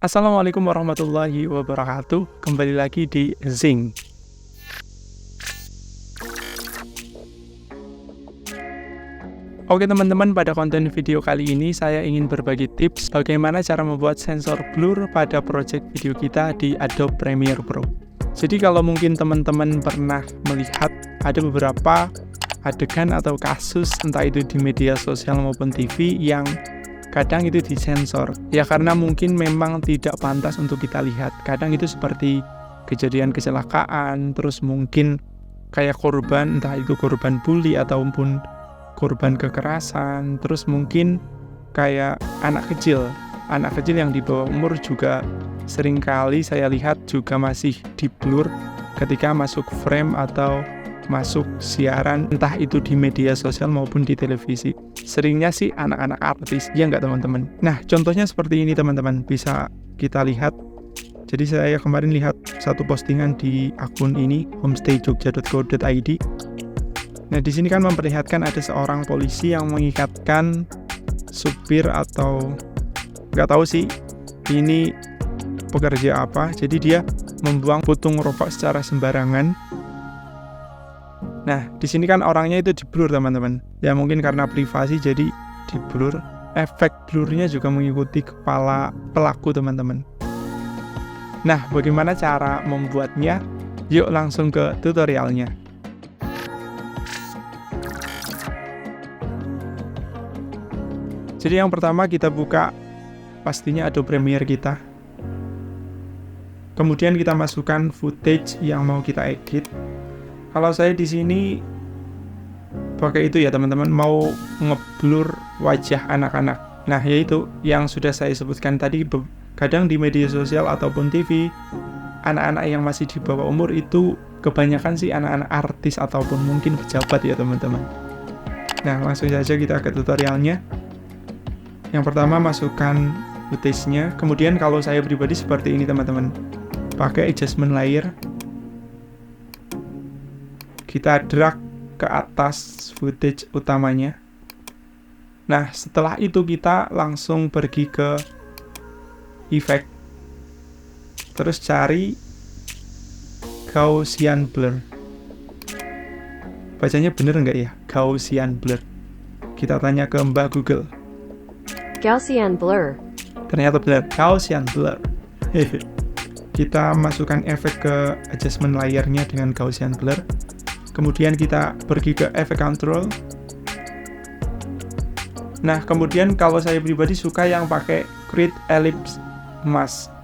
Assalamualaikum warahmatullahi wabarakatuh. Kembali lagi di Zing. Oke teman-teman, pada konten video kali ini saya ingin berbagi tips bagaimana cara membuat sensor blur pada project video kita di Adobe Premiere Pro. Jadi kalau mungkin teman-teman pernah melihat ada beberapa adegan atau kasus entah itu di media sosial maupun TV yang kadang itu disensor. Ya karena mungkin memang tidak pantas untuk kita lihat. Kadang itu seperti kejadian kecelakaan, terus mungkin kayak korban, entah itu korban bully ataupun korban kekerasan, terus mungkin kayak anak kecil yang di bawah umur juga seringkali saya lihat juga masih di blur ketika masuk frame atau masuk siaran entah itu di media sosial maupun di televisi. Seringnya sih anak-anak artis, ya nggak teman-teman? Nah, contohnya seperti ini teman-teman, bisa kita lihat. Jadi saya kemarin lihat satu postingan di akun ini, homestayjogja.co.id. Nah, di sini kan memperlihatkan ada seorang polisi yang mengikatkan supir atau nggak tahu sih ini pekerja apa. Jadi dia membuang putung rokok secara sembarangan. Nah, di sini kan orangnya itu di-blur teman-teman. Ya mungkin karena privasi jadi di-blur. Efek blurnya juga mengikuti kepala pelaku teman-teman. Nah, bagaimana cara membuatnya? Yuk langsung ke tutorialnya. Jadi yang pertama kita buka pastinya Adobe Premiere kita. Kemudian kita masukkan footage yang mau kita edit. Kalau saya di sini pakai itu ya teman-teman, mau ngeblur wajah anak-anak. Nah, yaitu yang sudah saya sebutkan tadi, kadang di media sosial ataupun TV, anak-anak yang masih di bawah umur itu kebanyakan sih anak-anak artis ataupun mungkin pejabat ya teman-teman. Nah, langsung saja kita ke tutorialnya. Yang pertama masukkan footage-nya. Kemudian kalau saya pribadi seperti ini teman-teman, pakai adjustment layer. Kita drag ke atas footage utamanya. Nah, setelah itu kita langsung pergi ke effect. Terus cari Gaussian blur. Bacanya bener nggak ya? Gaussian blur. Kita tanya ke Mbak Google. Gaussian blur. Ternyata benar, Gaussian blur. Kita masukkan efek ke adjustment layernya dengan Gaussian blur. Kemudian kita pergi ke efek control. Nah, kemudian kalau saya pribadi suka yang pakai create ellipse mask.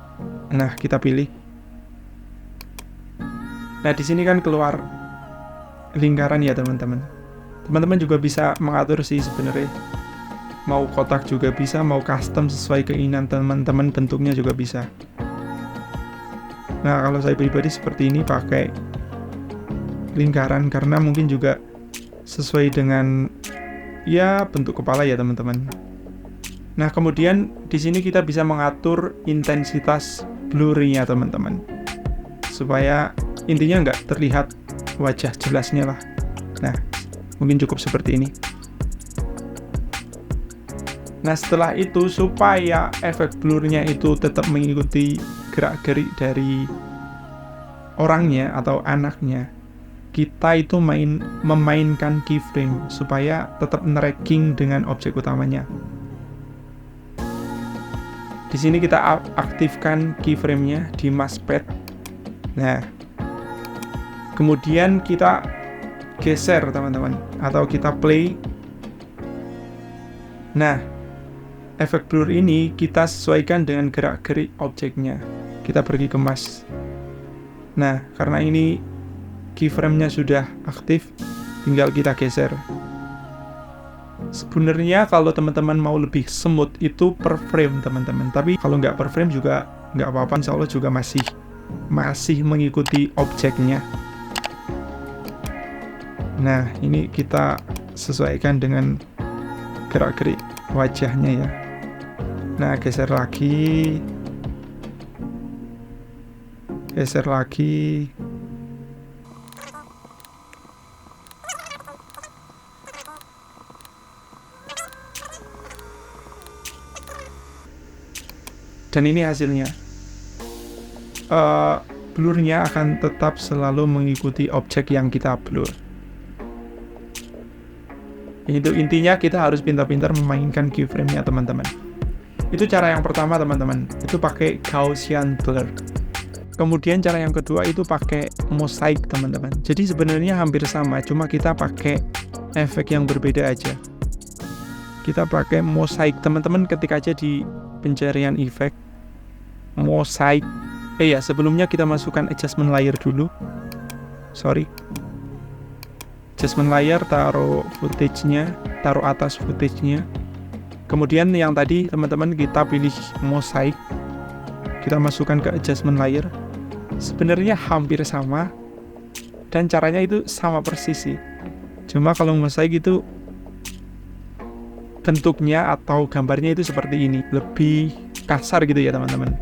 Nah, kita pilih. Nah, di sini kan keluar lingkaran ya, teman-teman. Teman-teman juga bisa mengatur sih sebenarnya. Mau kotak juga bisa, mau custom sesuai keinginan teman-teman, bentuknya juga bisa. Nah, kalau saya pribadi seperti ini pakai lingkaran karena mungkin juga sesuai dengan ya bentuk kepala ya teman-teman. Nah, kemudian di sini kita bisa mengatur intensitas blurnya teman-teman, supaya intinya nggak terlihat wajah jelasnya lah. Nah, mungkin cukup seperti ini. Nah, setelah itu supaya efek blurnya itu tetap mengikuti gerak-gerik dari orangnya atau anaknya, kita itu memainkan keyframe supaya tetap tracking dengan objek utamanya. Di sini kita aktifkan keyframe-nya di mousepad. Nah, kemudian kita geser teman-teman, atau kita play. Nah, efek blur ini kita sesuaikan dengan gerak-gerik objeknya. Kita pergi ke mask. Nah, karena ini keyframe-nya sudah aktif, tinggal kita geser. Sebenarnya kalau teman-teman mau lebih smooth itu per frame teman-teman, tapi kalau nggak per frame juga nggak apa-apa, insya Allah juga masih mengikuti objeknya. Nah, ini kita sesuaikan dengan gerak-gerik wajahnya ya. Nah, geser lagi. Dan ini hasilnya. Blurnya akan tetap selalu mengikuti objek yang kita blur. Itu intinya kita harus pintar-pintar memainkan keyframe-nya teman-teman. Itu cara yang pertama teman-teman, itu pakai Gaussian blur. Kemudian cara yang kedua itu pakai mosaic teman-teman. Jadi sebenarnya hampir sama, cuma kita pakai efek yang berbeda aja. Kita pakai mosaic teman-teman, ketik aja di pencarian efek mosaic. Sebelumnya kita masukkan adjustment layer dulu. Adjustment layer, taruh footage-nya, taruh atas footage-nya. Kemudian yang tadi teman-teman kita pilih mosaic. Kita masukkan ke adjustment layer. Sebenarnya hampir sama dan caranya itu sama persis sih. Cuma kalau mosaic itu bentuknya atau gambarnya itu seperti ini, lebih kasar gitu ya teman-teman.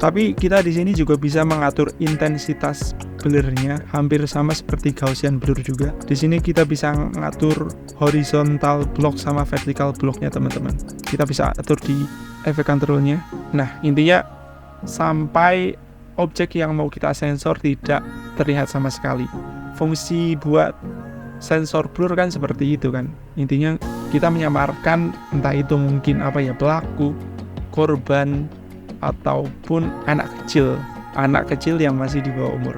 Tapi kita di sini juga bisa mengatur intensitas blurnya, hampir sama seperti Gaussian blur juga. Di sini kita bisa ngatur horizontal block sama vertical blocknya teman-teman. Kita bisa atur di efek controlnya. Nah intinya sampai objek yang mau kita sensor tidak terlihat sama sekali. Fungsi buat sensor blur kan seperti itu kan. Intinya kita menyamarkan entah itu mungkin pelaku, korban, ataupun anak kecil yang masih di bawah umur.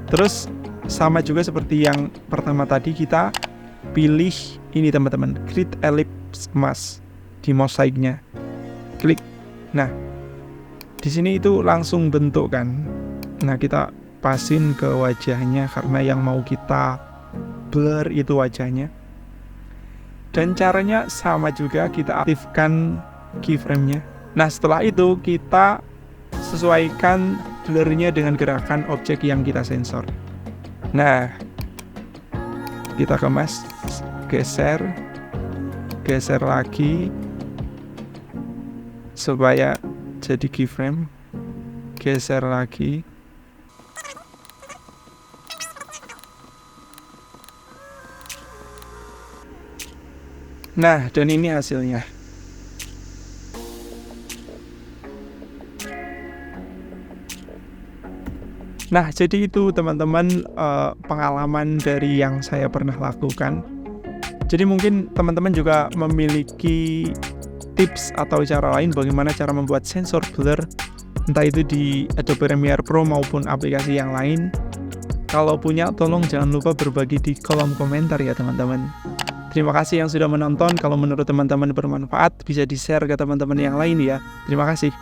Terus sama juga seperti yang pertama tadi, kita pilih ini teman-teman, create ellipse mask di mosaiknya, klik. Nah di sini itu langsung bentuk kan. Nah kita pasin ke wajahnya karena yang mau kita blur itu wajahnya. Dan caranya sama juga, kita aktifkan keyframe-nya. Nah setelah itu kita sesuaikan blurnya dengan gerakan objek yang kita sensor. Nah kita kemas, geser lagi supaya jadi keyframe, geser lagi. Nah dan ini hasilnya. Nah, jadi itu teman-teman pengalaman dari yang saya pernah lakukan. Jadi mungkin teman-teman juga memiliki tips atau cara lain bagaimana cara membuat sensor blur, entah itu di Adobe Premiere Pro maupun aplikasi yang lain. Kalau punya, tolong jangan lupa berbagi di kolom komentar ya teman-teman. Terima kasih yang sudah menonton. Kalau menurut teman-teman bermanfaat, bisa di-share ke teman-teman yang lain ya. Terima kasih.